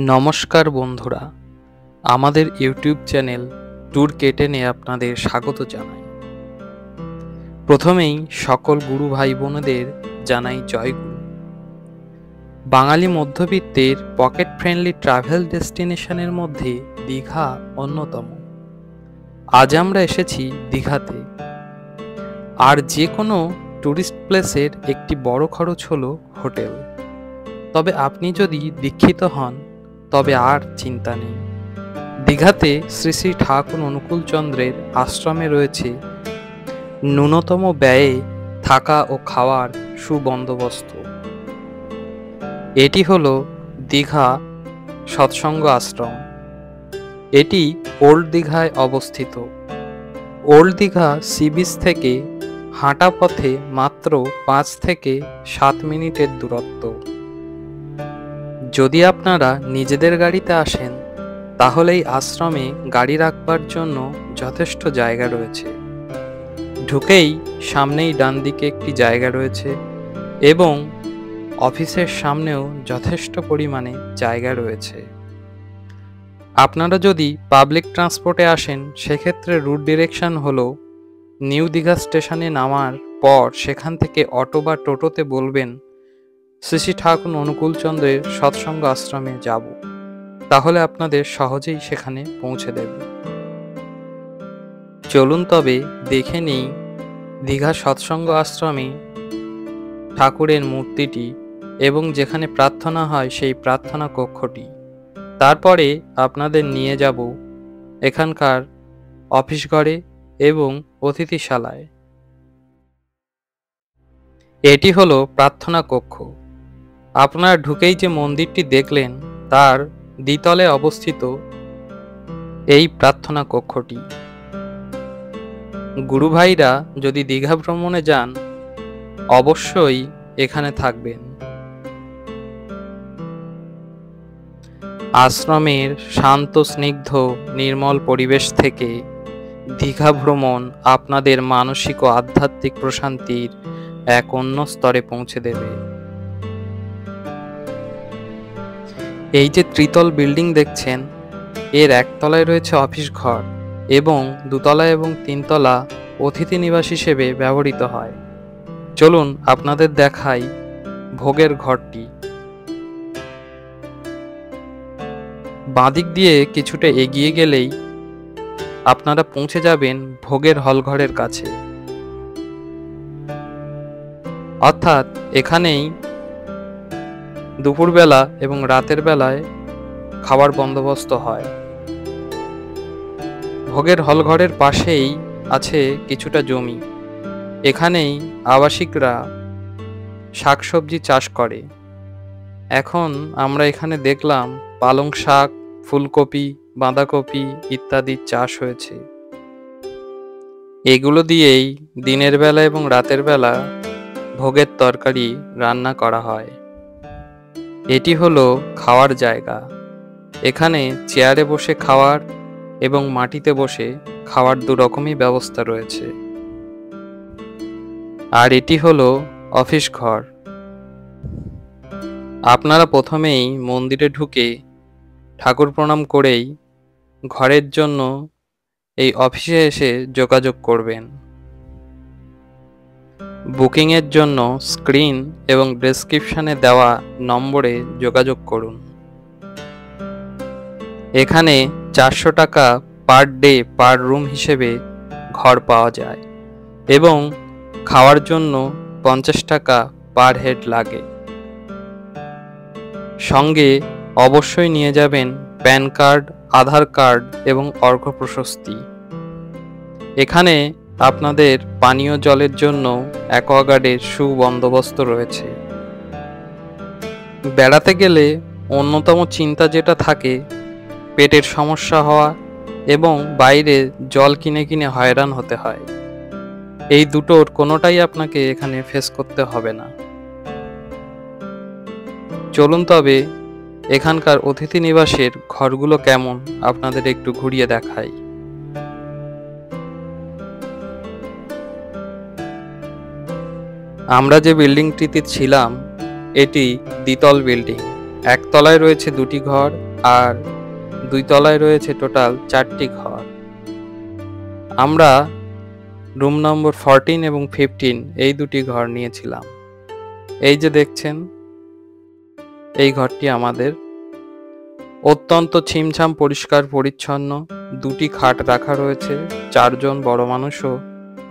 নমস্কার বন্ধুরা, আমাদের ইউটিউব চ্যানেল ট্যুর কেটেনে আপনাদের স্বাগত জানাই। প্রথমেই সকল গুরু ভাই বোনেদের জানাই জয় গুরু। বাঙালি মধ্যবিত্তের পকেট ফ্রেন্ডলি ট্রাভেল ডেস্টিনেশনের মধ্যে দীঘা অন্যতম। আজ আমরা এসেছি দীঘাতে। আর যে কোনো ট্যুরিস্ট প্লেসের একটি বড় খরচ হলো হোটেল। তবে আপনি যদি দীক্ষিত হন তবে আর চিন্তা নেই। দীঘাতে শ্রী শ্রী ঠাকুর অনুকূলচন্দ্রের আশ্রমে রয়েছে ন্যূনতম ব্যয়ে থাকা ও খাওয়ার সুবন্দোবস্ত। এটি হলো দীঘা সৎসঙ্গ আশ্রম। এটি ওল্ড দীঘায় অবস্থিত। ওল্ড দীঘা সি বিচ থেকে হাঁটা পথে মাত্র 5 থেকে 7 মিনিটের দূরত্ব। যদি আপনারা নিজেদের গাড়িতে আসেন তাহলে এই আশ্রমে গাড়ি রাখবার জন্য যথেষ্ট জায়গা রয়েছে। ঢুকেই সামনেই ডান দিকে একটি জায়গা রয়েছে এবং অফিসের সামনেও যথেষ্ট পরিমাণে জায়গা রয়েছে। আপনারা যদি পাবলিক ট্রান্সপোর্টে আসেন সেক্ষেত্রে রুট ডিরেকশন হলো নিউ দীঘা স্টেশনে নামার পর সেখান থেকে অটো বা টোটোতে বলবেন শ্রী শ্রী ঠাকুর অনুকূলচন্দ্রের সৎসঙ্গ আশ্রমে যাব, তাহলে আপনাদের সহজেই সেখানে পৌঁছে দেবে। চলুন তবে দেখে নিই দীঘা সৎসঙ্গ আশ্রমে ঠাকুরের মূর্তিটি এবং যেখানে প্রার্থনা হয় সেই প্রার্থনা কক্ষটি। তারপরে আপনাদের নিয়ে যাব এখানকার অফিস ঘরে এবং অতিথিশালায়। এটি হলো প্রার্থনা কক্ষ। আপনারা ঢুকেই যে মন্দিরটি দেখলেন তার দ্বিতলে অবস্থিত এই প্রার্থনা কক্ষটি। গুরু ভাইরা যদি দীঘা ভ্রমণে যান অবশ্যই এখানে থাকবেন। আশ্রমের শান্ত স্নিগ্ধ নির্মল পরিবেশ থেকে দীঘা ভ্রমণ আপনাদের মানসিক ও আধ্যাত্মিক প্রশান্তির এক অন্য স্তরে পৌঁছে দেবে। এই যে ত্রিতল বিল্ডিং দেখছেন এর একতলায় রয়েছে অফিস ঘর এবং দুতলা এবং তিনতলা অতিথি নিবাস হিসেবে ব্যবহৃত হয়। চলুন আপনাদের দেখাই ভোগের ঘরটি। বাঁদিক দিয়ে কিছুটা এগিয়ে গেলেই আপনারা পৌঁছে যাবেন ভোগের হলঘরের কাছে। অর্থাৎ এখানেই দুপুরবেলা এবং রাতের বেলায় খাবার বন্দোবস্ত হয়। ভোগের হলঘরের পাশেই আছে কিছুটা জমি। এখানেই আবাসিকরা শাকসবজি চাষ করে। এখন আমরা এখানে দেখলাম পালং শাক, ফুলকপি, বাঁধাকপি ইত্যাদি চাষ হয়েছে। এগুলো দিয়েই দিনের বেলা এবং রাতের বেলা ভোগের তরকারি রান্না করা হয়। এটি হলো খাওয়ার জায়গা। এখানে চেয়ারে বসে খাওয়ার এবং মাটিতে বসে খাওয়ার দুরকমই ব্যবস্থা রয়েছে। আর এটি হলো অফিস ঘর। আপনারা প্রথমেই মন্দিরে ঢুকে ঠাকুর প্রণাম করেই ঘরের জন্য এই অফিসে এসে যোগাযোগ করবেন। বুকিংয়ের জন্য স্ক্রিন এবং ডেসক্রিপশনে দেওয়া নম্বরে যোগাযোগ করুন। এখানে 400 টাকা পার ডে পার রুম হিসেবে ঘর পাওয়া যায় এবং খাওয়ার জন্য 50 টাকা পার হেড লাগে। সঙ্গে অবশ্যই নিয়ে যাবেন প্যান কার্ড, আধার কার্ড এবং অর্ঘ্য প্রশস্তি। এখানে আপনাদের পানীয় জলের জন্য অ্যাকোয়াগার্ডের সুবন্দোবস্ত রয়েছে। বেড়াতে গেলে অন্যতম চিন্তা যেটা থাকে পেটের সমস্যা হওয়া এবং বাইরে জল কিনে কিনে হয়রান হতে হয়। এই দুটোর কোনোটাই আপনাকে এখানে ফেস করতে হবে না। চলুন তবে এখানকার অতিথি নিবাসের ঘরগুলো কেমন আপনাদের একটু ঘুরিয়ে দেখাই। আমরা যে বিল্ডিংটিতে ছিলাম এটি দ্বিতল বিল্ডিং। একতলায় রয়েছে 2টি ঘর আর 2 তলায় রয়েছে টোটাল 4টি ঘর। আমরা রুম নম্বর 14 এবং 15 এই দুটি ঘর নিয়েছিলাম। এই যে দেখছেন, এই ঘরটি আমাদের। অত্যন্ত ছিমছাম পরিষ্কার পরিচ্ছন্ন, 2টি খাট রাখা রয়েছে, 4 জন বড় মানুষও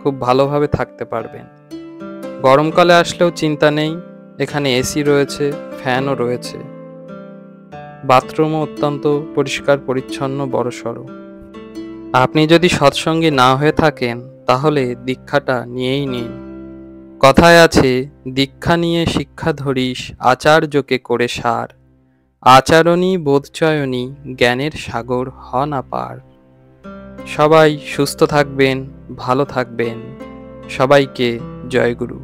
খুব ভালোভাবে থাকতে পারবেন। গরমকালে আসলেও চিন্তা নেই, এখানে এসি রয়েছে, ফ্যানও রয়েছে। বাথরুমও অত্যন্ত পরিষ্কার পরিচ্ছন্ন, বড়সড়। আপনি যদি সৎসঙ্গী না হয়ে থাকেন তাহলে দীক্ষাটা নিয়েই নিন। কথায় আছে, দীক্ষা নিয়ে শিক্ষা ধরিস, আচার্যকে করে সার। আচারণী বোধচয়নী, জ্ঞানের সাগর হ না পার। সবাই সুস্থ থাকবেন, ভালো থাকবেন। সবাইকে জয়গুরু।